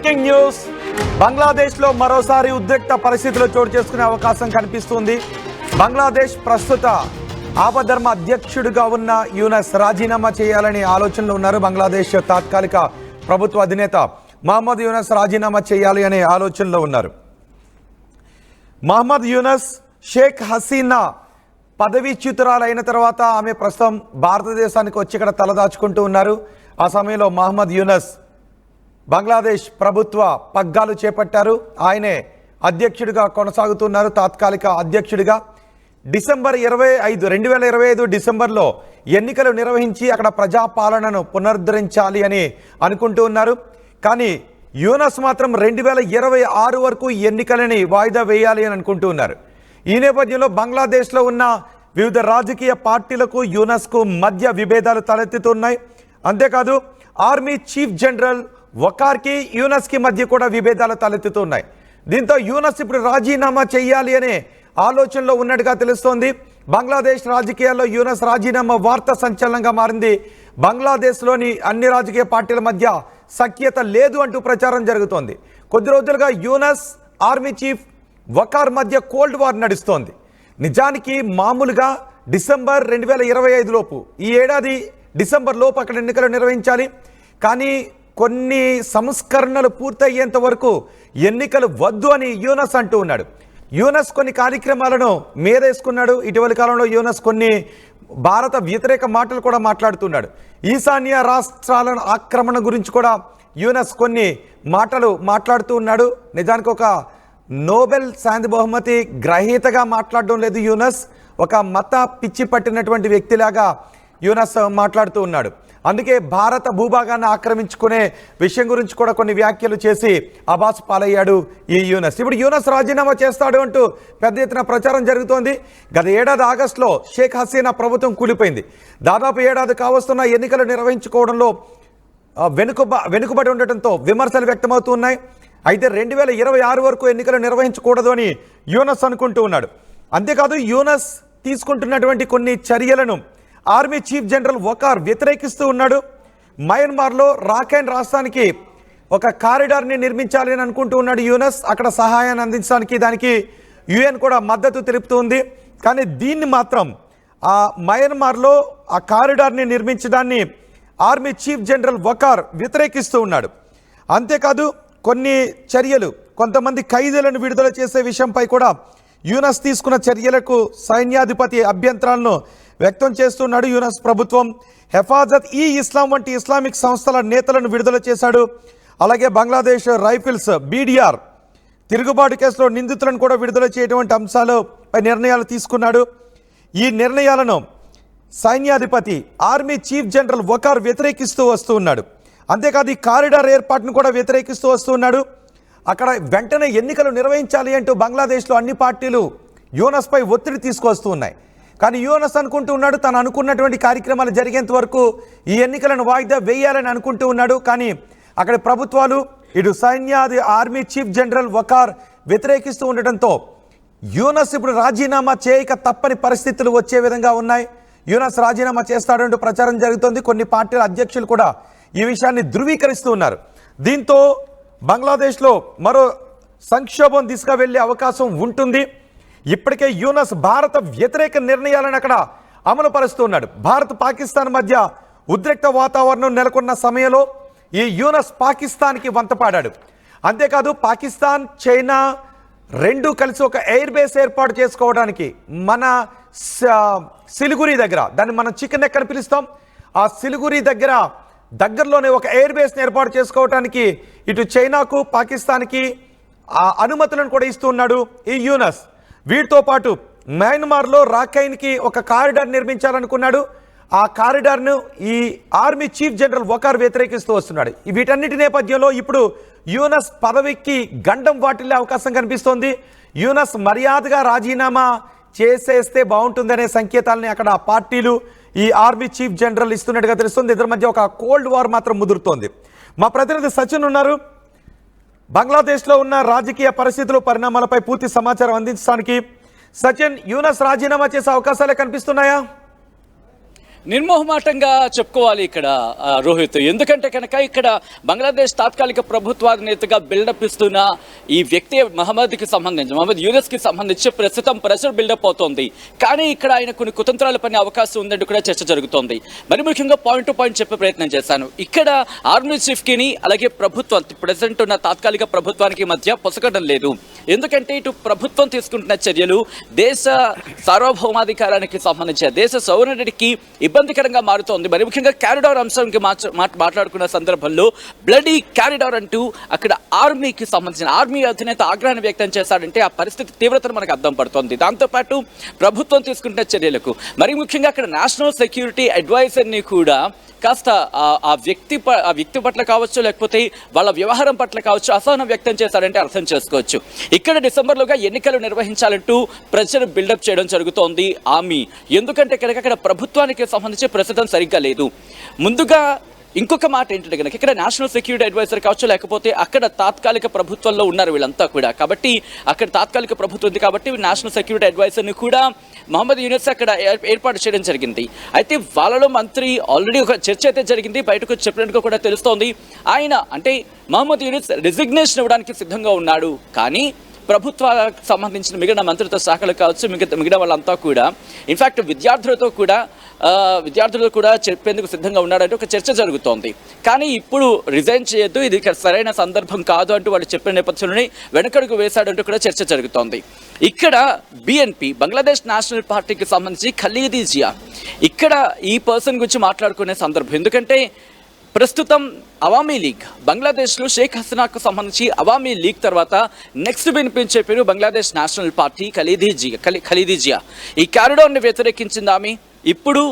Breaking news. బంగ్లాదేశ్లో మరోసారి ఉద్రిక్త పరిస్థితులు చోటు చేసుకునే అవకాశం కనిపిస్తుంది. బంగ్లాదేశ్ ప్రస్తుత ఆపద్ధర్మ అధ్యక్షుడిగా ఉన్న యూనస్ రాజీనామా చేయాలని ఆలోచనలో ఉన్నారు. బంగ్లాదేశ్ తాత్కాలిక ప్రభుత్వ అధినేత మహమ్మద్ యూనస్ రాజీనామా చేయాలి అనే ఆలోచనలో ఉన్నారు. మహమ్మద్ యూనస్ షేక్ హసీనా పదవీచ్యుతురాలైన తర్వాత ఆమె ప్రస్తుతం భారతదేశానికి వచ్చి ఇక్కడ తలదాచుకుంటూ ఉన్నారు. ఆ సమయంలో మహమ్మద్ యూనస్ బంగ్లాదేశ్ ప్రభుత్వ పగ్గాలు చేపట్టారు. ఆయనే అధ్యక్షుడిగా కొనసాగుతున్నారు, తాత్కాలిక అధ్యక్షుడిగా. డిసెంబర్ 2025 డిసెంబర్లో ఎన్నికలు నిర్వహించి అక్కడ ప్రజాపాలనను పునరుద్ధరించాలి అని అనుకుంటూ ఉన్నారు. కానీ యూనస్ మాత్రం 2026 వరకు ఎన్నికలని వాయిదా వేయాలి అని అనుకుంటూ ఉన్నారు. ఈ నేపథ్యంలో బంగ్లాదేశ్లో ఉన్న వివిధ రాజకీయ పార్టీలకు యూనస్కు మధ్య విభేదాలు తలెత్తుతున్నాయి. అంతేకాదు ఆర్మీ చీఫ్ జనరల్ వకార్కి యూనస్కి మధ్య కూడా విభేదాలు తలెత్తుతున్నాయి. దీంతో యూనస్ ఇప్పుడు రాజీనామా చేయాలి అనే ఆలోచనలో ఉన్నట్టుగా తెలుస్తోంది. బంగ్లాదేశ్ రాజకీయాల్లో యూనస్ రాజీనామా వార్త సంచలనంగా మారింది. బంగ్లాదేశ్లోని అన్ని రాజకీయ పార్టీల మధ్య సఖ్యత లేదు అంటూ ప్రచారం జరుగుతోంది. కొద్ది రోజులుగా యూనస్ ఆర్మీ చీఫ్ వకార్ మధ్య కోల్డ్ వార్ నడుస్తోంది. నిజానికి మామూలుగా డిసెంబర్ 2025 లోపు, ఈ ఏడాది డిసెంబర్ లోపు అక్కడ ఎన్నికలు నిర్వహించాలి. కానీ కొన్ని సంస్కరణలు పూర్తయ్యేంత వరకు ఎన్నికలు వద్దు అని యూనస్ అంటూ ఉన్నాడు. యూనస్ కొన్ని కార్యక్రమాలను మేరేసుకున్నాడు. ఇటీవలి కాలంలో యూనస్ కొన్ని భారత వ్యతిరేక మాటలు కూడా మాట్లాడుతున్నాడు. ఈశాన్య రాష్ట్రాల ఆక్రమణ గురించి కూడా యూనస్ కొన్ని మాటలు మాట్లాడుతూ ఉన్నాడు. నిజానికి ఒక నోబెల్ శాంతి బహుమతి గ్రహీతగా మాట్లాడడం లేదు యూనస్, ఒక మత పిచ్చి పట్టినటువంటి వ్యక్తిలాగా యూనస్ మాట్లాడుతూ ఉన్నాడు. అందుకే భారత భూభాగాన్ని ఆక్రమించుకునే విషయం గురించి కూడా కొన్ని వ్యాఖ్యలు చేసి అబాస్ పాలయ్యాడు ఈ యూనస్. ఇప్పుడు యూనస్ రాజీనామా చేస్తాడు అంటూ పెద్ద ఎత్తున ప్రచారం జరుగుతోంది. గత ఏడాది ఆగస్టులో షేక్ హసీనా ప్రభుత్వం కూలిపోయింది. దాదాపు ఏడాది కావస్తున్న ఎన్నికలు నిర్వహించుకోవడంలో వెనుకబడి ఉండటంతో విమర్శలు వ్యక్తమవుతున్నాయి. అయితే 2026 వరకు ఎన్నికలు నిర్వహించకూడదు అని యూనస్ అనుకుంటూ ఉన్నాడు. అంతేకాదు యూనస్ తీసుకుంటున్నటువంటి కొన్ని చర్యలను ఆర్మీ చీఫ్ జనరల్ వకార్ వ్యతిరేకిస్తూ ఉన్నాడు. మయన్మార్లో రాఖైన్ రాష్ట్రానికి ఒక కారిడార్ని నిర్మించాలి అని అనుకుంటూ ఉన్నాడు యూనస్. అక్కడ సహాయాన్ని అందించడానికి దానికి యుఎన్ కూడా మద్దతు తెలుపుతుంది. కానీ దీన్ని మాత్రం ఆ మయన్మార్లో ఆ కారిడార్ని నిర్మించడాన్ని ఆర్మీ చీఫ్ జనరల్ వకార్ వ్యతిరేకిస్తూ ఉన్నాడు. అంతేకాదు కొన్ని చర్యలు, కొంతమంది ఖైదీలను విడుదల చేసే విషయంపై కూడా యూనస్ తీసుకున్న చర్యలకు సైన్యాధిపతి అభ్యంతరాలను వ్యక్తం చేస్తున్నాడు. యూనస్ ప్రభుత్వం హెఫాజత్ ఈ ఇస్లాం వంటి ఇస్లామిక్ సంస్థల నేతలను విడుదల చేశాడు. అలాగే బంగ్లాదేశ్ రైఫిల్స్ బీడీఆర్ తిరుగుబాటు కేసులో నిందితులను కూడా విడుదల చేయటువంటి అంశాలపై నిర్ణయాలు తీసుకున్నాడు. ఈ నిర్ణయాలను సైన్యాధిపతి ఆర్మీ చీఫ్ జనరల్ వకార్ వ్యతిరేకిస్తూ వస్తూ ఉన్నాడు. అంతేకాదు ఈ కారిడార్ ఏర్పాటును కూడా వ్యతిరేకిస్తూ వస్తూ ఉన్నాడు. అక్కడ వెంటనే ఎన్నికలు నిర్వహించాలి అంటూ బంగ్లాదేశ్లో అన్ని పార్టీలు యూనస్పై ఒత్తిడి తీసుకొస్తూ ఉన్నాయి. కానీ యూనస్ అనుకుంటూ ఉన్నాడు తను అనుకున్నటువంటి కార్యక్రమాలు జరిగేంత వరకు ఈ ఎన్నికలను వాయిదా వేయాలని అనుకుంటూ ఉన్నాడు. కానీ అక్కడ ప్రభుత్వాలు, ఇటు ఆర్మీ చీఫ్ జనరల్ వకార్ వ్యతిరేకిస్తూ ఉండటంతో యూనస్ ఇప్పుడు రాజీనామా చేయక తప్పని పరిస్థితులు వచ్చే విధంగా ఉన్నాయి. యూనస్ రాజీనామా చేస్తాడంటూ ప్రచారం జరుగుతోంది. కొన్ని పార్టీల అధ్యక్షులు కూడా ఈ విషయాన్ని ధృవీకరిస్తూ ఉన్నారు. దీంతో బంగ్లాదేశ్లో మరో సంక్షోభం దిశగా వెళ్లే అవకాశం ఉంటుంది. ఇప్పటికే యూనస్ భారత వ్యతిరేక నిర్ణయాలను అక్కడ అమలు పరుస్తున్నాడు. భారత్ పాకిస్తాన్ మధ్య ఉద్రిక్త వాతావరణం నెలకొన్న సమయంలో ఈ యూనస్ పాకిస్తాన్కి వంతపాడాడు. అంతేకాదు పాకిస్తాన్, చైనా రెండు కలిసి ఒక ఎయిర్ బేస్ ఏర్పాటు చేసుకోవడానికి మన సిలిగురి దగ్గర, దాన్ని మనం చికెన్ నెక్ అని పిలుస్తాం, ఆ సిలిగురి దగ్గరలోనే ఒక ఎయిర్ బేస్ని ఏర్పాటు చేసుకోవడానికి ఇటు చైనాకు పాకిస్తాన్కి ఆ అనుమతులను కూడా ఇస్తూ ఉన్నాడు ఈ యూనస్. వీటితో పాటు మయన్మార్లో రాఖైన్కి ఒక కారిడార్ నిర్మించాలనుకున్నాడు. ఆ కారిడార్ను ఈ ఆర్మీ చీఫ్ జనరల్ వకార్ వ్యతిరేకిస్తూ వస్తున్నాడు. వీటన్నిటి నేపథ్యంలో ఇప్పుడు యూనస్ పదవికి గండం వాటిల్లే అవకాశం కనిపిస్తోంది. యూనస్ మర్యాదగా రాజీనామా చేసేస్తే బాగుంటుందనే సంకేతాలని అక్కడ పార్టీలు, ఈ ఆర్మీ చీఫ్ జనరల్ ఇస్తున్నట్టుగా తెలుస్తుంది. ఇద్దరి మధ్య ఒక కోల్డ్ వార్ మాత్రం ముదురుతోంది. మా ప్రతినిధి సచిన్ ఉన్నారు. బంగ్లాదేశ్లో ఉన్న రాజకీయ పరిస్థితులు, పరిణామాలపై పూర్తి సమాచారం అందించడానికి. సచిన్, యూనస్ రాజీనామా చేసే అవకాశాలే కనిపిస్తున్నాయా? నిర్మోహమాటంగా చెప్పుకోవాలి ఇక్కడ రోహిత్. ఎందుకంటే కనుక ఇక్కడ బంగ్లాదేశ్ తాత్కాలిక ప్రభుత్వాధినేతగా బిల్డప్ ఇస్తున్న ఈ వ్యక్తి మహమ్మద్కి సంబంధించి, మహమ్మద్ యూనస్కి సంబంధించి ప్రస్తుతం ప్రెషర్ బిల్డప్ అవుతోంది. కానీ ఇక్కడ ఆయన కొన్ని కుతంత్రాలు పనే అవకాశం ఉందంటూ కూడా చర్చ జరుగుతోంది. మరి ముఖ్యంగా పాయింట్ టు పాయింట్ చెప్పే ప్రయత్నం చేశాను. ఇక్కడ ఆర్మీ చీఫ్కి అలాగే ప్రభుత్వం ప్రెసిడెంట్ ఉన్న తాత్కాలిక ప్రభుత్వానికి మధ్య పొసగడం లేదు. ఎందుకంటే ఇటు ప్రభుత్వం తీసుకుంటున్న చర్యలు దేశ సార్వభౌమాధికారానికి సంబంధించి, దేశ సౌవర్ణికి ఇబ్బందికరంగా మారుతోంది. మరి ముఖ్యంగా క్యారిడార్ అంశానికి మాట్లాడుకున్న సందర్భంలో బ్లడీ క్యారిడార్ అంటూ అక్కడ ఆర్మీకి సంబంధించిన ఆర్మీ అధినేత ఆగ్రహాన్ని వ్యక్తం చేశాడంటే ఆ పరిస్థితి తీవ్రతను మనకు అర్థం పడుతోంది. దాంతోపాటు ప్రభుత్వం తీసుకుంటున్న చర్యలకు మరి ముఖ్యంగా అక్కడ నేషనల్ సెక్యూరిటీ అడ్వైజర్ని కూడా కాస్త ఆ వ్యక్తి పట్ల కావచ్చు, లేకపోతే వాళ్ళ వ్యవహారం పట్ల కావచ్చు అసహనం వ్యక్తం చేశారంటే అర్థం చేసుకోవచ్చు. ఇక్కడ డిసెంబర్లోగా ఎన్నికలు నిర్వహించాలంటూ ప్రజలు బిల్డప్ చేయడం జరుగుతోంది ఆర్మీ. ఎందుకంటే కనుక అక్కడ ప్రభుత్వానికి సంబంధించి ప్రస్తుతం సరిగ్గా లేదు. ముందుగా ఇంకొక మాట ఏంటంటే కనుక ఇక్కడ నేషనల్ సెక్యూరిటీ అడ్వైజర్ కావచ్చు, లేకపోతే అక్కడ తాత్కాలిక ప్రభుత్వంలో ఉన్నారు వీళ్ళంతా కూడా. కాబట్టి అక్కడ తాత్కాలిక ప్రభుత్వం ఉంది కాబట్టి నేషనల్ సెక్యూరిటీ అడ్వైజర్ని కూడా మహమ్మద్ యూనస్ అక్కడ ఏర్పాటు చేయడం జరిగింది. అయితే వాళ్ళలో మంత్రి ఆల్రెడీ ఒక చర్చ అయితే జరిగింది, బయటకు చెప్పినట్టుగా కూడా తెలుస్తోంది. ఆయన అంటే మహమ్మద్ యూనస్ రిజిగ్నేషన్ ఇవ్వడానికి సిద్ధంగా ఉన్నాడు. కానీ ప్రభుత్వాలకు సంబంధించిన మిగిలిన మంత్రిత్వ శాఖలు కావచ్చు, మిగిలిన వాళ్ళంతా కూడా ఇన్ఫ్యాక్ట్ విద్యార్థులతో కూడా చెప్పేందుకు సిద్ధంగా ఉన్నాడంటే ఒక చర్చ జరుగుతోంది. కానీ ఇప్పుడు రిజైన్ చేయొద్దు, ఇది సరైన సందర్భం కాదు అంటూ వాళ్ళు చెప్పిన నేపథ్యంలోనే వెనకడుగు వేశాడంటూ కూడా చర్చ జరుగుతోంది. ఇక్కడ బిఎన్పి బంగ్లాదేశ్ నేషనల్ పార్టీకి సంబంధించి ఖలీదీ జియా ఇక్కడ ఈ పర్సన్ గురించి మాట్లాడుకునే సందర్భం. ఎందుకంటే ప్రస్తుతం అవామీ లీగ్ బంగ్లాదేశ్లో షేక్ హసీనాకు సంబంధించి అవామీ లీగ్ తర్వాత నెక్స్ట్ వినిపించే పేరు బంగ్లాదేశ్ నేషనల్ పార్టీ ఖలీదీ జియా. ఈ కారిడార్ని వ్యతిరేకించింది ఆమె. ఇప్పుడు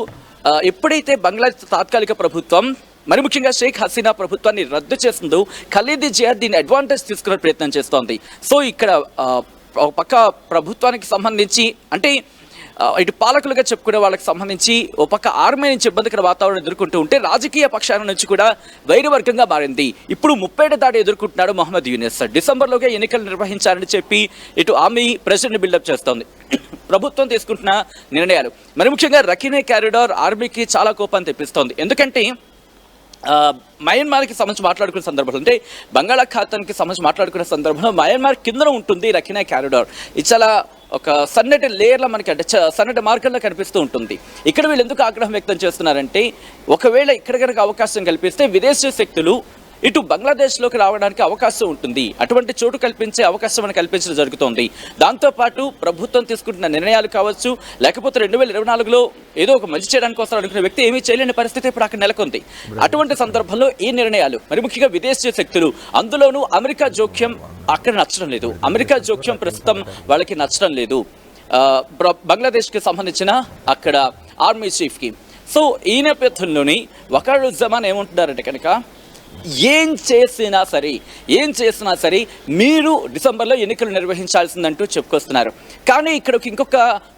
ఎప్పుడైతే బంగ్లాదేశ్ తాత్కాలిక ప్రభుత్వం మరి ముఖ్యంగా షేక్ హసీనా ప్రభుత్వాన్ని రద్దు చేసిందో ఖలీదీ జియా దీన్ని అడ్వాంటేజ్ తీసుకునే ప్రయత్నం చేస్తోంది. సో ఇక్కడ ఒక పక్క ప్రభుత్వానికి సంబంధించి అంటే ఇటు పాలకులుగా చెప్పుకునే వాళ్ళకి సంబంధించి ఒక పక్క ఆర్మీ నుంచి ఇబ్బందికర వాతావరణం ఎదుర్కొంటూ ఉంటే రాజకీయ పక్షాల నుంచి కూడా వైరవర్గంగా మారింది. ఇప్పుడు 30 దాడి ఎదుర్కొంటున్నాడు మహమ్మద్ యూనస్. డిసెంబర్లోగా ఎన్నికలు నిర్వహించాలని చెప్పి ఇటు ఆర్మీ ప్రెసిడెంట్ని బిల్డప్ చేస్తోంది. ప్రభుత్వం తీసుకుంటున్న నిర్ణయాలు మరి ముఖ్యంగా రఖీనే కారిడార్ ఆర్మీకి చాలా కోపాన్ని తెప్పిస్తోంది. ఎందుకంటే మయన్మార్కి సంబంధించి మాట్లాడుకునే సందర్భంలో అంటే బంగాళాఖాతానికి సంబంధించి మాట్లాడుకునే సందర్భంలో మయన్మార్ కిందన ఉంటుంది రఖీనే కారిడార్. ఇది చాలా ఒక సన్నటి లేయర్లో మనకి అంటే సన్నటి మార్గంలో కనిపిస్తూ ఉంటుంది. ఇక్కడ వీళ్ళు ఎందుకు ఆగ్రహం వ్యక్తం చేస్తున్నారంటే ఒకవేళ ఇక్కడ కనుక అవకాశం కల్పిస్తే విదేశీ శక్తులు ఇటు బంగ్లాదేశ్లోకి రావడానికి అవకాశం ఉంటుంది. అటువంటి చోటు కల్పించే అవకాశం మనకు కల్పించడం జరుగుతోంది. దాంతోపాటు ప్రభుత్వం తీసుకుంటున్న నిర్ణయాలు కావచ్చు, లేకపోతే 2024లో ఏదో ఒక మంచి చేయడానికి వస్తారు అనుకునే వ్యక్తి ఏమీ చేయలేని పరిస్థితి ఇప్పుడు అక్కడ నెలకొంది. అటువంటి సందర్భంలో ఈ నిర్ణయాలు మరి ముఖ్యంగా విదేశీ శక్తులు, అందులోనూ అమెరికా జోక్యం అక్కడ నచ్చడం లేదు. అమెరికా జోక్యం ప్రస్తుతం వాళ్ళకి నచ్చడం లేదు బంగ్లాదేశ్కి సంబంధించిన అక్కడ ఆర్మీ చీఫ్కి. సో ఈ నేపథ్యంలోని వకారుజ్జమాన్ ఏమంటున్నారంటే కనుక ఏం చేసినా సరే మీరు డిసెంబర్లో ఎన్నికలు నిర్వహించాల్సిందంటూ చెప్పుకొస్తున్నారు. కానీ ఇక్కడ ఇంకొక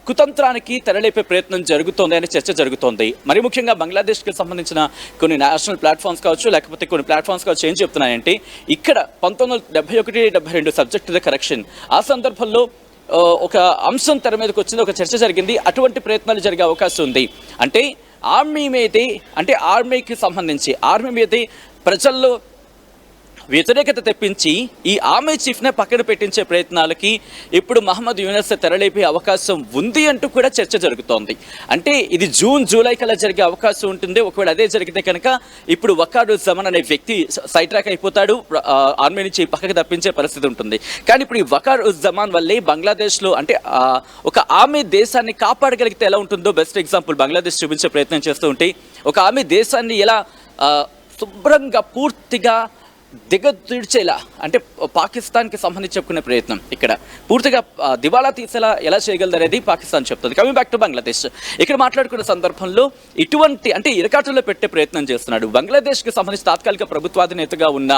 కుతంత్రానికి తెరలేపే ప్రయత్నం జరుగుతోంది అనే చర్చ జరుగుతోంది. మరి ముఖ్యంగా బంగ్లాదేశ్కి సంబంధించిన కొన్ని నేషనల్ ప్లాట్ఫామ్స్ కావచ్చు, లేకపోతే కొన్ని ప్లాట్ఫామ్స్ కావచ్చు ఏం చెప్తున్నాయంటే ఇక్కడ 1971-72 సబ్జెక్ట్ ద కరెక్షన్ ఆ సందర్భంలో ఒక అంశం తెర మీదకి వచ్చింది, ఒక చర్చ జరిగింది. అటువంటి ప్రయత్నాలు జరిగే అవకాశం ఉంది. అంటే ఆర్మీకి సంబంధించి ఆర్మీ మీదే ప్రజల్లో వ్యతిరేకత తెప్పించి ఈ ఆర్మీ చీఫ్నే పక్కన పెట్టించే ప్రయత్నాలకి ఇప్పుడు మహమ్మద్ యూనస్ తెరలేపే అవకాశం ఉంది అంటూ కూడా చర్చ జరుగుతోంది. అంటే ఇది జూలై కల్లా జరిగే అవకాశం ఉంటుంది. ఒకవేళ అదే జరిగితే కనుక ఇప్పుడు వకారుజ్జమాన్ అనే వ్యక్తి సైడ్ ట్రాక్ అయిపోతాడు, ఆర్మీ నుంచి పక్కకి తప్పించే పరిస్థితి ఉంటుంది. కానీ ఇప్పుడు ఈ వకారుజ్జమాన్ వల్లే బంగ్లాదేశ్లో అంటే ఒక ఆర్మీ దేశాన్ని కాపాడగలిగితే ఎలా ఉంటుందో బెస్ట్ ఎగ్జాంపుల్ బంగ్లాదేశ్ చూపించే ప్రయత్నం చేస్తూ ఉంటే ఒక ఆర్మీ దేశాన్ని ఎలా శుభ్రంగా పూర్తిగా దిగదీడ్చేలా అంటే పాకిస్తాన్కి సంబంధించి చెప్పుకునే ప్రయత్నం ఇక్కడ పూర్తిగా దివాలా తీసేలా ఎలా చేయగలదు అనేది పాకిస్తాన్ చెప్తుంది. కమింగ్ బ్యాక్ టు బంగ్లాదేశ్, ఇక్కడ మాట్లాడుకునే సందర్భంలో ఇటువంటి అంటే ఇరకాటులో పెట్టే ప్రయత్నం చేస్తున్నాడు. బంగ్లాదేశ్కి సంబంధించి తాత్కాలిక ప్రభుత్వాధినేతగా ఉన్న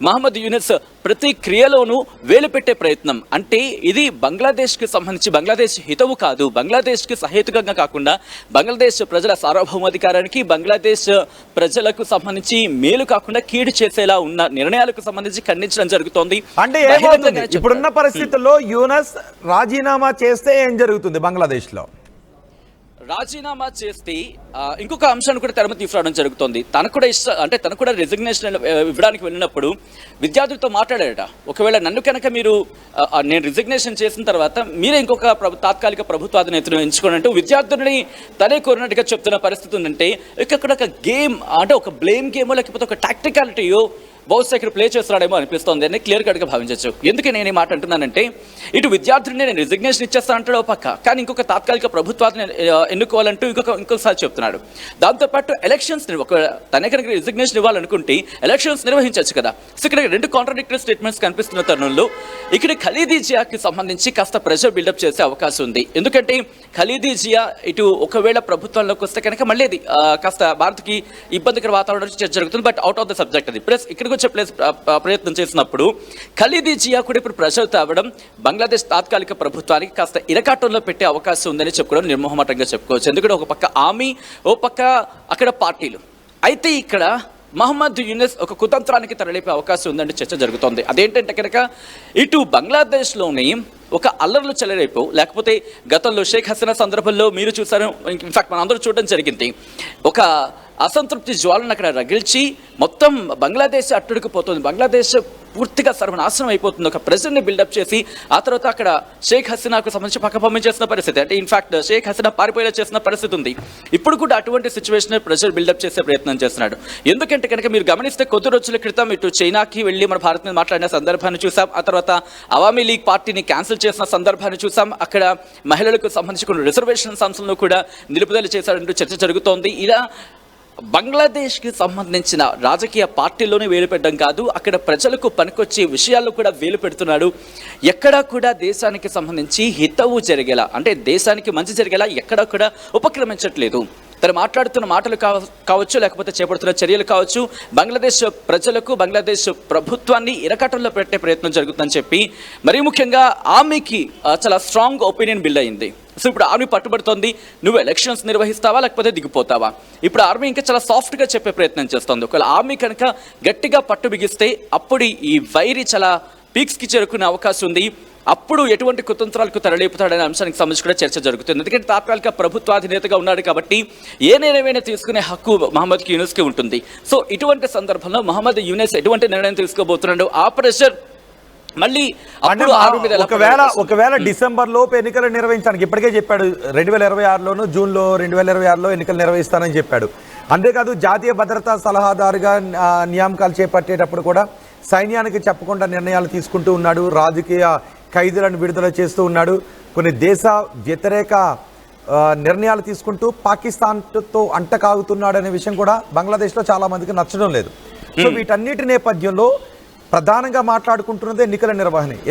మహమ్మద్ యూనస్ ప్రతి క్రియలోనూ వేలు పెట్టే ప్రయత్నం. అంటే ఇది బంగ్లాదేశ్కి సంబంధించి బంగ్లాదేశ్ హితవు కాదు, బంగ్లాదేశ్కి సహేతుకంగా కాకుండా బంగ్లాదేశ్ ప్రజల సార్వభౌమాధికారానికి బంగ్లాదేశ్ ప్రజలకు సంబంధించి మేలు కాకుండా కీడు చేసేలా ఉన్న నిర్ణయాలకు సంబంధించి ఖండించడం జరుగుతోంది. అంటే ఏమవుతుంది ఇప్పుడున్న పరిస్థితుల్లో యూనస్ రాజీనామా చేస్తే ఏం జరుగుతుంది బంగ్లాదేశ్లో? రాజీనామా చేస్తే ఇంకొక అంశాన్ని కూడా తెరమ తీసుకురావడం జరుగుతుంది. తనకు కూడా అంటే తనకు కూడా రెసిగ్నేషన్ ఇవ్వడానికి వెళ్ళినప్పుడు విద్యార్థులతో మాట్లాడారట. ఒకవేళ నన్ను కనుక మీరు నేను రిజిగ్నేషన్ చేసిన తర్వాత మీరే ఇంకొక తాత్కాలిక ప్రభుత్వాధినేతను ఎంచుకోండి అంటూ విద్యార్థులని తనే కోరినట్టుగా చెప్తున్న పరిస్థితి ఉందంటే ఇక్కడ ఒక గేమ్, అంటే ఒక బ్లేమ్ గేమో లేకపోతే ఒక టాక్టికాలిటీయో బహుశా ఇక్కడ ప్లే చేస్తున్నాడేమో అనిపిస్తుంది అని క్లియర్ కట్గా భావించవచ్చు. ఎందుకు నేను ఈ మాట అంటున్నానంటే, ఇటు విద్యార్థులని నేను రిజిగ్నేషన్ ఇచ్చేస్తాను అంటాడు ఒక పక్క, కానీ ఇంకొక తాత్కాలిక ప్రభుత్వాన్ని ఎన్నుకోవాలంటూ ఇంకొకసారి చెప్తున్నాడు. దాంతోపాటు ఎలక్షన్స్ తనే కనుక రిజిగ్నేషన్ ఇవ్వాలనుకుంటే ఎలక్షన్స్ నిర్వహించవచ్చు కదా. సో ఇక్కడ రెండు కాంట్రాడిక్టరీ స్టేట్మెంట్స్ కనిపిస్తున్న తరుణంలో ఇక్కడ ఖలీదీ జియాకి సంబంధించి కాస్త ప్రెషర్ బిల్డప్ చేసే అవకాశం ఉంది. ఎందుకంటే ఖలీదీ జియా ఇటు ఒకవేళ ప్రభుత్వంలోకి వస్తే కనుక మళ్ళీ అది కాస్త భారత్కి ఇబ్బందికర వాతావరణం చర్చ జరుగుతుంది. But out of the subject అది. ప్లస్ ఇక్కడ వచ్చే ప్రయత్నం చేసినప్పుడు ఖలీదీ జియా కూడా ఇప్పుడు ప్రెషర్ తేవడం బంగ్లాదేశ్ తాత్కాలిక ప్రభుత్వానికి కాస్త ఇరకాటంలో పెట్టే అవకాశం ఉందని చెప్పుకోవడం నిర్మోహమాటంగా చెప్పుకోవచ్చు. ఎందుకంటే ఒక పక్క ఆర్మీ, ఓ పక్క అక్కడ పార్టీలు. అయితే ఇక్కడ మహమ్మద్ యూనస్ ఒక కుతంత్రానికి తరలిపే అవకాశం ఉందంటే చర్చ జరుగుతోంది. అదేంటంటే కనుక ఇటు బంగ్లాదేశ్లోని ఒక అల్లర్లు చెలరేపు, లేకపోతే గతంలో షేక్ హసీనా సందర్భంలో మీరు చూసారు, ఇన్ఫాక్ట్ మనం అందరూ చూడడం జరిగింది, ఒక అసంతృప్తి జ్వాలను అక్కడ రగిల్చి మొత్తం బంగ్లాదేశ్ అట్టుడికిపోతుంది, బంగ్లాదేశ్ పూర్తిగా సర్వనాశనం అయిపోతుంది. ఒక ప్రెజర్ని బిల్డప్ చేసి ఆ తర్వాత అక్కడ షేక్ హసీనాకు సంబంధించి పక్క పంపిణీ చేసిన పరిస్థితి, అంటే ఇన్ఫాక్ట్ షేక్ హసీనా పారిపోయేలా చేసిన పరిస్థితి ఉంది. ఇప్పుడు కూడా అటువంటి సిచ్యువేషన్ ప్రెజర్ బిల్డప్ చేసే ప్రయత్నం చేస్తున్నాడు. ఎందుకంటే కనుక మీరు గమనిస్తే కొద్ది రోజుల క్రితం ఇటు చైనాకి వెళ్ళి మన భారత్ మీద మాట్లాడిన సందర్భాన్ని చూసాం. ఆ తర్వాత అవామీ లీగ్ పార్టీని క్యాన్సిల్ చేసిన సందర్భాన్ని చూసాం. అక్కడ మహిళలకు సంబంధించి కొన్ని రిజర్వేషన్ అంశంలో కూడా నిలుపుదల చేశారంటూ చర్చ జరుగుతోంది. ఇలా బంగ్లాదేశ్కి సంబంధించిన రాజకీయ పార్టీల్లోనే వేలు పెట్టడం కాదు, అక్కడ ప్రజలకు పనికొచ్చే విషయాల్లో కూడా వేలు పెడుతున్నాడు. ఎక్కడా కూడా దేశానికి సంబంధించి హితవు జరిగేలా, అంటే దేశానికి మంచి జరిగేలా ఎక్కడా కూడా ఉపక్రమించట్లేదు. తను మాట్లాడుతున్న మాటలు కావచ్చు, లేకపోతే చేపడుతున్న చర్యలు కావచ్చు, బంగ్లాదేశ్ ప్రజలకు, బంగ్లాదేశ్ ప్రభుత్వాన్ని ఇరకటంలో పెట్టే ప్రయత్నం జరుగుతుందని చెప్పి మరీ ముఖ్యంగా ఆర్మీకి చాలా స్ట్రాంగ్ ఒపీనియన్ బిల్డ్ అయింది. సో ఇప్పుడు ఆర్మీ పట్టుబడుతోంది, నువ్వు ఎలక్షన్స్ నిర్వహిస్తావా లేకపోతే దిగిపోతావా. ఇప్పుడు ఆర్మీ ఇంకా చాలా సాఫ్ట్గా చెప్పే ప్రయత్నం చేస్తుంది. ఒకవేళ ఆర్మీ కనుక గట్టిగా పట్టు బిగిస్తే అప్పుడు ఈ వైరి చాలా పీక్స్కి చేరుకునే అవకాశం ఉంది. అప్పుడు ఎటువంటి కుతంత్రాలకు తరలిపుతాడనే అంశానికి సంబంధించి కూడా చర్చ జరుగుతుంది. ఎందుకంటే తాత్కాలిక ప్రభుత్వాధినేతగా ఉన్నాడు కాబట్టి ఏ నిర్ణయమైనా తీసుకునే హక్కు మహమ్మద్ యూనస్కి ఉంటుంది. సో ఇటువంటి సందర్భంలో మహమ్మద్ యూనస్ ఎటువంటి నిర్ణయం తీసుకోబోతున్నాడు, ఆ ప్రెషర్ మళ్ళీ ఒకవేళ డిసెంబర్ లోపు ఎన్నికలు నిర్వహించడానికి ఇప్పటికే చెప్పాడు. 2026లోను జూన్లో 2026లో ఎన్నికలు నిర్వహిస్తానని చెప్పాడు. అంతేకాదు జాతీయ భద్రతా సలహాదారుగా నియామకాలు చేపట్టేటప్పుడు కూడా సైన్యానికి చెప్పకుండా నిర్ణయాలు తీసుకుంటూ ఉన్నాడు. రాజకీయ ఖైదీలను విడుదల చేస్తూ ఉన్నాడు. కొన్ని దేశ వ్యతిరేక నిర్ణయాలు తీసుకుంటూ పాకిస్తాన్తో అంటకాగుతున్నాడు అనే విషయం కూడా బంగ్లాదేశ్లో చాలా మందికి నచ్చడం లేదు. సో వీటన్నిటి నేపథ్యంలో ప్రధానంగా మాట్లాడుకుంటున్నది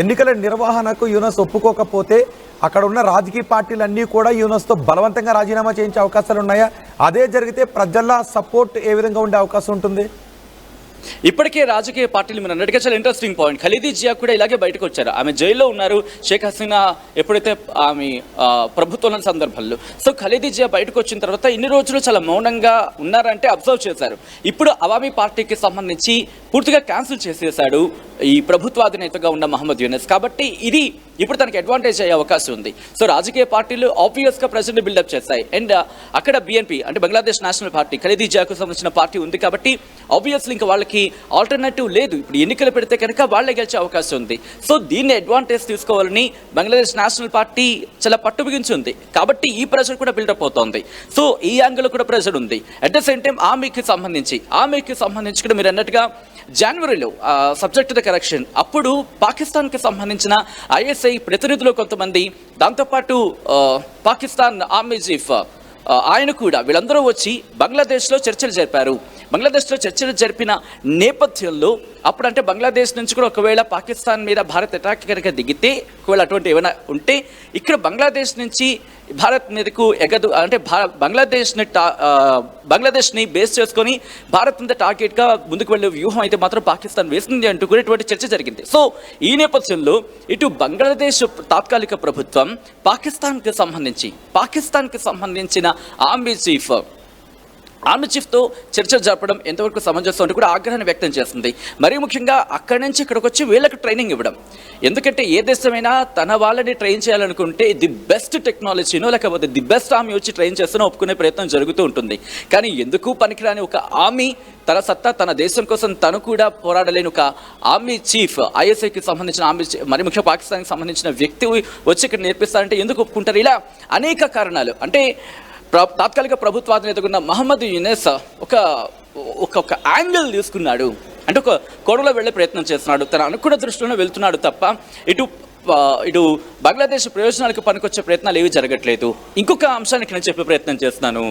ఎన్నికల నిర్వహణకు యూనస్ ఒప్పుకోకపోతే అక్కడ ఉన్న రాజకీయ పార్టీలన్నీ కూడా యూనస్తో బలవంతంగా రాజీనామా చేయించే అవకాశాలు ఉన్నాయా? అదే జరిగితే ప్రజల సపోర్ట్ ఏ విధంగా ఉండే అవకాశం ఉంటుంది? ఇప్పటికే రాజకీయ పార్టీలు మీరు అన్నట్టుగా చాలా ఇంట్రెస్టింగ్ పాయింట్. ఖలీదీ జియా కూడా ఇలాగే బయటకు వచ్చారు. ఆమె జైల్లో ఉన్నారు షేక్ హసీనా ఎప్పుడైతే ఆమె ప్రభుత్వం సందర్భంలో. సో ఖలీదీ జియా బయటకు వచ్చిన తర్వాత ఇన్ని రోజులు చాలా మౌనంగా ఉన్నారంటే అబ్జర్వ్ చేశారు. ఇప్పుడు అవామీ పార్టీకి సంబంధించి పూర్తిగా క్యాన్సిల్ చేసేసాడు ఈ ప్రభుత్వాధినేతగా ఉన్న మహమ్మద్ యూనస్. కాబట్టి ఇది ఇప్పుడు తనకి అడ్వాంటేజ్ అయ్యే అవకాశం ఉంది. సో రాజకీయ పార్టీలు ఆబ్వియస్గా ప్రెజర్ని బిల్డప్ చేస్తాయి. అండ్ అక్కడ బిఎన్పి అంటే బంగ్లాదేశ్ నేషనల్ పార్టీ ఖలీదీ జియాకు సంబంధించిన పార్టీ ఉంది కాబట్టి ఆబ్వియస్లీ ఇంకా వాళ్ళకి ఆల్టర్నేటివ్ లేదు. ఇప్పుడు ఎన్నికలు పెడితే కనుక వాళ్ళే గెలిచే అవకాశం ఉంది. సో దీన్ని అడ్వాంటేజ్ తీసుకోవాలని బంగ్లాదేశ్ నేషనల్ పార్టీ చాలా పట్టు బిగించింది. కాబట్టి ఈ ప్రెషర్ కూడా బిల్డప్ అవుతోంది. సో ఈ యాంగిల్ కూడా ప్రెషర్ ఉంది. అట్ ద సేమ్ టైం ఆర్మీకి సంబంధించి కూడా మీరు అన్నట్టుగా జనవరిలో సబ్జెక్ట్ ద కరెక్షన్ అప్పుడు పాకిస్తాన్కి సంబంధించిన ఐఎస్ఐ ప్రతినిధులు కొంతమంది, దాంతోపాటు పాకిస్తాన్ ఆర్మీ చీఫ్ ఆయన కూడా వీళ్ళందరూ వచ్చి బంగ్లాదేశ్లో చర్చలు జరిపిన నేపథ్యంలో అప్పుడంటే బంగ్లాదేశ్ నుంచి కూడా ఒకవేళ పాకిస్తాన్ మీద భారత్ అటాక్ కనుక దిగితే, ఒకవేళ అటువంటి ఏమైనా ఉంటే ఇక్కడ బంగ్లాదేశ్ నుంచి భారత్ మీదకు ఎగదు అంటే బంగ్లాదేశ్ని బేస్ చేసుకొని భారత్ మీద టార్గెట్గా ముందుకు వెళ్ళే వ్యూహం అయితే మాత్రం పాకిస్తాన్ వేసింది అంటూ కూడా ఇటువంటి చర్చ జరిగింది. సో ఈ నేపథ్యంలో ఇటు బంగ్లాదేశ్ తాత్కాలిక ప్రభుత్వం పాకిస్తాన్కి సంబంధించిన ఆర్మీ చీఫ్ ఆర్మీ చీఫ్తో చర్చలు జరపడం ఎంతవరకు సమంజసం అంటే కూడా ఆగ్రహాన్ని వ్యక్తం చేస్తుంది. మరీ ముఖ్యంగా అక్కడి నుంచి ఇక్కడికి వచ్చి వీళ్ళకి ట్రైనింగ్ ఇవ్వడం. ఎందుకంటే ఏ దేశమైనా తన వాళ్ళని ట్రైన్ చేయాలనుకుంటే ది బెస్ట్ టెక్నాలజీనో లేకపోతే ది బెస్ట్ ఆర్మీ వచ్చి ట్రైన్ చేస్తూనో ఒప్పుకునే ప్రయత్నం జరుగుతూ ఉంటుంది. కానీ ఎందుకు పనికిరాని ఒక ఆర్మీ తన సత్తా తన దేశం కోసం తను కూడా పోరాడలేని ఒక ఆర్మీ చీఫ్, ఐఎస్ఐకి సంబంధించిన ఆర్మీ మరి ముఖ్యంగా పాకిస్తాన్కి సంబంధించిన వ్యక్తి వచ్చి ఇక్కడ నేర్పిస్తారంటే ఎందుకు ఒప్పుకుంటారు? ఇలా అనేక కారణాలు. అంటే తాత్కాలిక ప్రభుత్వాధినేతగా ఉన్న మహమ్మద్ యూనస్ ఒక యాంగిల్ తీసుకున్నాడు, అంటే ఒక కోణంలో వెళ్ళే ప్రయత్నం చేస్తున్నాడు, తన అనుకున్న దృష్టిలో వెళ్తున్నాడు తప్ప ఇటు బంగ్లాదేశ్ ప్రయోజనాలకు పనికొచ్చే ప్రయత్నాలు ఏవి జరగట్లేదు. ఇంకొక అంశానికి నేను చెప్పే ప్రయత్నం చేస్తున్నాను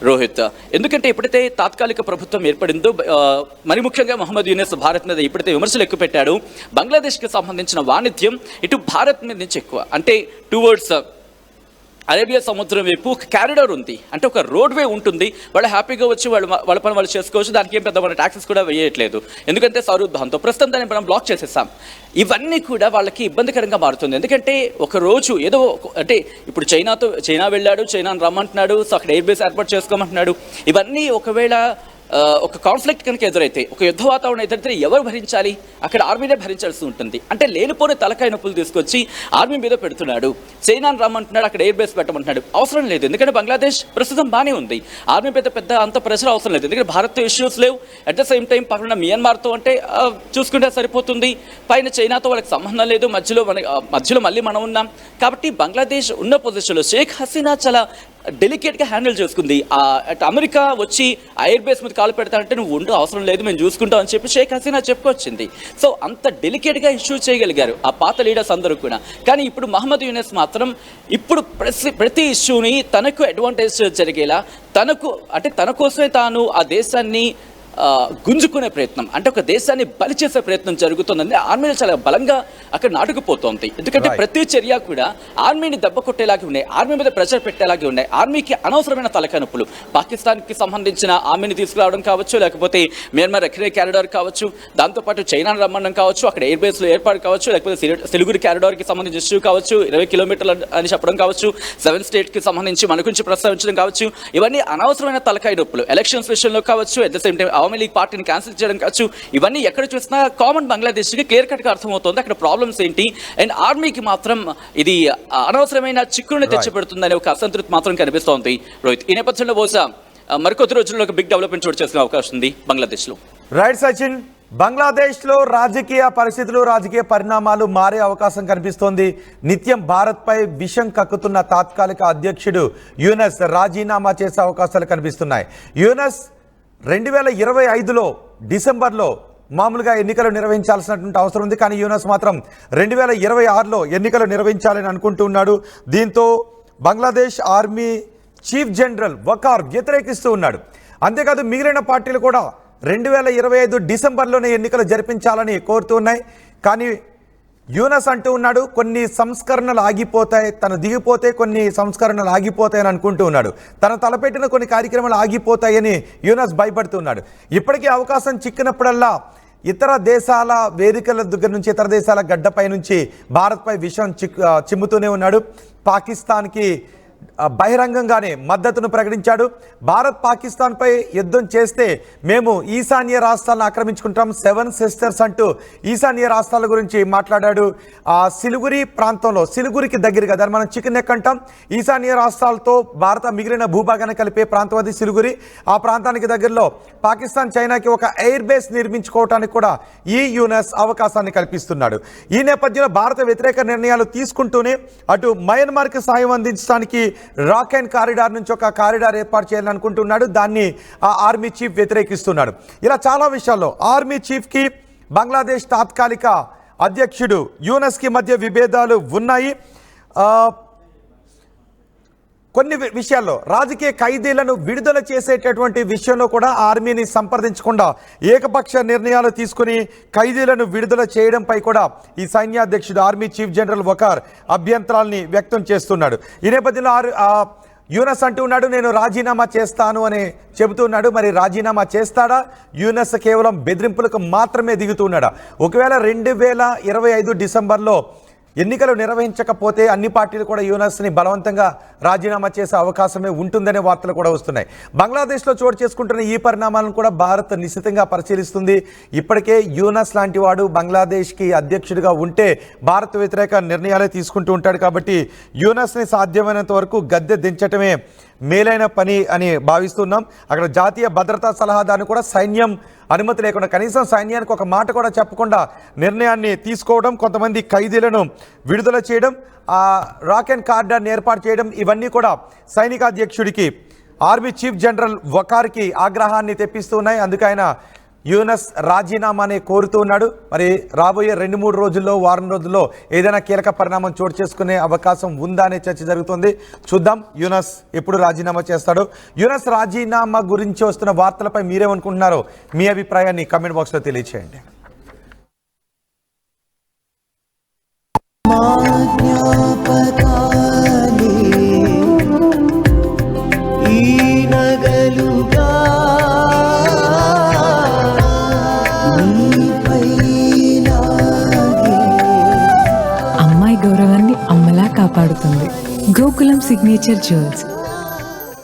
రోహిత్. ఎందుకంటే ఎప్పుడైతే తాత్కాలిక ప్రభుత్వం ఏర్పడిందో మరి ముఖ్యంగా మహమ్మద్ యూనస్ భారత్ మీద ఎప్పుడైతే విమర్శలు ఎక్కువ పెట్టాడు, బంగ్లాదేశ్కి సంబంధించిన వాణిజ్యం ఇటు భారత్ మీద నుంచి ఎక్కువ, అంటే టువర్డ్స్ అరేబియా సముద్రం వైపు ఒక క్యారిడార్ ఉంది, అంటే ఒక రోడ్వే ఉంటుంది. వాళ్ళు హ్యాపీగా వచ్చి వాళ్ళ పని వాళ్ళు చేసుకోవచ్చు, దానికి ఏం పెద్ద మన ట్యాక్సెస్ కూడా వేయట్లేదు, ఎందుకంటే సౌరూద్భాంతో ప్రస్తుతం దాన్ని మనం బ్లాక్ చేసేస్తాం. ఇవన్నీ కూడా వాళ్ళకి ఇబ్బందికరంగా మారుతుంది. ఎందుకంటే ఒక రోజు ఏదో అంటే ఇప్పుడు చైనా వెళ్ళాడు, చైనాను రమ్మంటున్నాడు, సో అక్కడ ఎయిర్ బేస్ ఏర్పాటు చేసుకోమంటున్నాడు. ఇవన్నీ ఒకవేళ ఒక కాన్ఫ్లిక్ట్ కనుక ఎదురైతే, ఒక యుద్ధ వాతావరణం ఎదురైతే ఎవరు భరించాలి? అక్కడ ఆర్మీనే భరించాల్సి ఉంటుంది. అంటే లేనిపోని తలకాయ నొప్పులు తీసుకొచ్చి ఆర్మీ మీద పెడుతున్నాడు. చైనాను రమ్మంటున్నాడు, అక్కడ ఎయిర్ బేస్ పెట్టమంటున్నాడు. అవసరం లేదు, ఎందుకంటే బంగ్లాదేశ్ ప్రస్తుతం బాగానే ఉంది. ఆర్మీ పెద్ద అంత ప్రెషర్ అవసరం లేదు, ఎందుకంటే భారత్తో ఇష్యూస్ లేవు. అట్ ద సేమ్ టైం పక్కన మియన్మార్తో అంటే చూసుకుంటే సరిపోతుంది. పైన చైనాతో వాళ్ళకి సంబంధం లేదు, మధ్యలో మళ్ళీ మనం ఉన్నాం. కాబట్టి బంగ్లాదేశ్ ఉన్న పొజిషన్లో షేక్ హసీనా చాలా డెలికేట్గా హ్యాండిల్ చేసుకుంది. అటు అమెరికా వచ్చి ఎయిర్ బేస్ మీద కాలు పెడతానంటే నువ్వు ఉండు, అవసరం లేదు, మేము చూసుకుంటాం అని చెప్పి షేక్ హసీనా చెప్పుకొచ్చింది. సో అంత డెలికేట్గా ఇష్యూ చేయగలిగారు ఆ పాత లీడర్స్ అందరూ కూడా. కానీ ఇప్పుడు మహమ్మద్ యూనస్ మాత్రం ఇప్పుడు ప్రతి ఇష్యూని తనకు అడ్వాంటేజ్ జరిగేలా తన కోసమే తాను ఆ దేశాన్ని గుంజుకునే ప్రయత్నం, అంటే ఒక దేశాన్ని బలి చేసే ప్రయత్నం జరుగుతుందని ఆర్మీలో చాలా బలంగా అక్కడ నాటుకుపోతోంది. ఎందుకంటే ప్రతి చర్య కూడా ఆర్మీని దెబ్బ కొట్టేలాగే ఉన్నాయి, ఆర్మీ మీద ప్రెషర్ పెట్టేలాగే ఉన్నాయి. ఆర్మీకి అనవసరమైన తలకానొప్పులు, పాకిస్తాన్కి సంబంధించిన ఆర్మీని తీసుకురావడం కావచ్చు, లేకపోతే మియన్మార్ ఎక్రే క్యారిడార్ కావచ్చు, దాంతోపాటు చైనాను రమ్మడం కావచ్చు, అక్కడ ఎయిర్ బేస్లో ఏర్పాటు కావచ్చు, లేకపోతే సిలిగురి క్యారిడార్కి సంబంధించిన ఇష్యూ కావచ్చు, 20 కిలోమీటర్లు అని చెప్పడం కావచ్చు, 7 స్టేట్కి సంబంధించి మన గురించి ప్రస్తావించడం కావచ్చు. ఇవన్నీ అనవసరమైన తలకాయ నొప్పులు. ఎలక్షన్స్ విషయంలో కావచ్చు, at the same time Awami league పార్టీని క్యాన్సిల్ చేయడం కావచ్చు. ఇవన్నీ ఎక్కడ చూసినా కామన్ బంగ్లాదేశ్కి క్లియర్ కట్గా అర్థమవుతుంది అక్కడ ప్రాబ్లమ్స్ ఏంటి. అండ్ ఆర్మీకి మాత్రం ఇది అనవసరమైన చిక్కులను తెచ్చిపెడుతుందనే ఒక అసంతృప్తి మాత్రం కనిపిస్తోంది రోహిత్. ఈ నేపథ్యంలో బహుశా మరికొద్ది రోజుల్లో ఒక బిగ్ డెవలప్మెంట్ చోటు చేసుకునే అవకాశం ఉంది బంగ్లాదేశ్లో. రైట్ సచిన్, బంగ్లాదేశ్లో రాజకీయ పరిస్థితులు, రాజకీయ పరిణామాలు మారే అవకాశం కనిపిస్తోంది. నిత్యం భారత్పై విషం కక్కుతున్న తాత్కాలిక అధ్యక్షుడు యూనస్ రాజీనామా చేసే అవకాశాలు కనిపిస్తున్నాయి. యూనస్ 2025లో డిసెంబర్లో మామూలుగా ఎన్నికలు నిర్వహించాల్సినటువంటి అవసరం ఉంది, కానీ యూనస్ మాత్రం 2026లో ఎన్నికలు నిర్వహించాలని అనుకుంటూ ఉన్నాడు. దీంతో Bangladesh army chief general Waqar వ్యతిరేకిస్తూ ఉన్నాడు. అంతేకాదు మిగిలిన పార్టీలు కూడా 2025 డిసెంబర్లోనే ఎన్నికలు జరిపించాలని కోరుతూ ఉన్నాయి. కానీ యూనస్ అంటూ ఉన్నాడు కొన్ని సంస్కరణలు ఆగిపోతాయి, తను దిగిపోతే కొన్ని సంస్కరణలు ఆగిపోతాయని అనుకుంటూ ఉన్నాడు. తను తలపెట్టిన కొన్ని కార్యక్రమాలు ఆగిపోతాయని యూనస్ భయపడుతున్నాడు. ఇప్పటికీ అవకాశం చిక్కినప్పుడల్లా ఇతర దేశాల వేదికల దగ్గర నుంచి, ఇతర దేశాల గడ్డపై నుంచి భారత్పై విషయం చిమ్ముతూనే ఉన్నాడు. పాకిస్తాన్కి బహిరంగంగానే మద్దతును ప్రకటించాడు. భారత్ పాకిస్తాన్పై యుద్ధం చేస్తే మేము ఈశాన్య రాష్ట్రాలను ఆక్రమించుకుంటాం, 7 సిస్టర్స్ అంటూ ఈశాన్య రాష్ట్రాల గురించి మాట్లాడాడు. సిలిగురి ప్రాంతంలో, సిలిగురికి దగ్గరగా దాన్ని మనం చికెన్ నెక్ అంటాం, ఈశాన్య రాష్ట్రాలతో భారత మిగిలిన భూభాగాన్ని కలిపే ప్రాంతం అది సిలిగురి. ఆ ప్రాంతానికి దగ్గరలో పాకిస్తాన్ చైనాకి ఒక ఎయిర్ బేస్ నిర్మించుకోవడానికి కూడా ఈ యూనస్ అవకాశాన్ని కల్పిస్తున్నాడు. ఈ నేపథ్యంలో భారత వ్యతిరేక నిర్ణయాలు తీసుకుంటూనే అటు మయన్మార్కి సాయం అందించడానికి రాక్ అండ్ కారిడార్ నుంచి ఒక కారిడార్ ఏర్పాటు చేయాలని అనుకుంటున్నాడు. దాన్ని ఆ ఆర్మీ చీఫ్ వ్యతిరేకిస్తున్నాడు. ఇలా చాలా విషయాల్లో ఆర్మీ చీఫ్కి బంగ్లాదేశ్ తాత్కాలిక అధ్యక్షుడు యూనస్కి మధ్య విభేదాలు ఉన్నాయి. కొన్ని విషయాల్లో రాజకీయ ఖైదీలను విడుదల చేసేటటువంటి విషయంలో కూడా ఆర్మీని సంప్రదించకుండా ఏకపక్ష నిర్ణయాలు తీసుకుని ఖైదీలను విడుదల చేయడంపై కూడా ఈ సైన్యాధ్యక్షుడు ఆర్మీ చీఫ్ జనరల్ వకార్ అభ్యంతరాల్ని వ్యక్తం చేస్తున్నాడు. ఈ నేపథ్యంలో యూనస్ అంటూ ఉన్నాడు నేను రాజీనామా చేస్తాను అని చెబుతున్నాడు. మరి రాజీనామా చేస్తాడా? యూనస్ కేవలం బెదిరింపులకు మాత్రమే దిగుతున్నాడా? ఒకవేళ 2025 డిసెంబర్లో ఎన్నికలు నిర్వహించకపోతే అన్ని పార్టీలు కూడా యూనస్ని బలవంతంగా రాజీనామా చేసే అవకాశమే ఉంటుందనే వార్తలు కూడా వస్తున్నాయి. బంగ్లాదేశ్లో చోటు చేసుకుంటున్న ఈ పరిణామాలను కూడా భారత్ నిశితంగా పరిశీలిస్తుంది. ఇప్పటికే యూనస్ లాంటి వాడు బంగ్లాదేశ్కి అధ్యక్షుడిగా ఉంటే భారత్ వ్యతిరేక నిర్ణయాలే తీసుకుంటూ ఉంటాడు. కాబట్టి యూనస్ని సాధ్యమైనంత వరకు గద్దె దించటమే మేలైన పని అని భావిస్తున్నాం. అక్కడ జాతీయ భద్రతా సలహాదారుని కూడా సైన్యం అనుమతి లేకుండా, కనీసం సైన్యానికి ఒక మాట కూడా చెప్పకుండా నిర్ణయాన్ని తీసుకోవడం, కొంతమంది ఖైదీలను విడుదల చేయడం, రాక్ అండ్ కార్డర్ని ఏర్పాటు చేయడం, ఇవన్నీ కూడా సైనికాధ్యక్షుడికి ఆర్మీ చీఫ్ జనరల్ వకార్కి ఆగ్రహాన్ని తెప్పిస్తూ ఉన్నాయి. అందుకు ఆయన యూనస్ రాజీనామాని కోరుతూ ఉన్నాడు. మరి రాబోయే 2-3 రోజుల్లో, వారం రోజుల్లో ఏదైనా కీలక పరిణామం చోటు చేసుకునే అవకాశం ఉందా అనే చర్చ జరుగుతుంది. చూద్దాం యూనస్ ఎప్పుడు రాజీనామా చేస్తాడో. యూనస్ రాజీనామా గురించి వస్తున్న వార్తలపై మీరేమనుకుంటున్నారో మీ అభిప్రాయాన్ని కామెంట్ బాక్స్లో తెలియచేయండి. అమ్మాయి గౌరవాన్ని అమ్మలా కాపాడుతుంది. Gokulam signature jewels.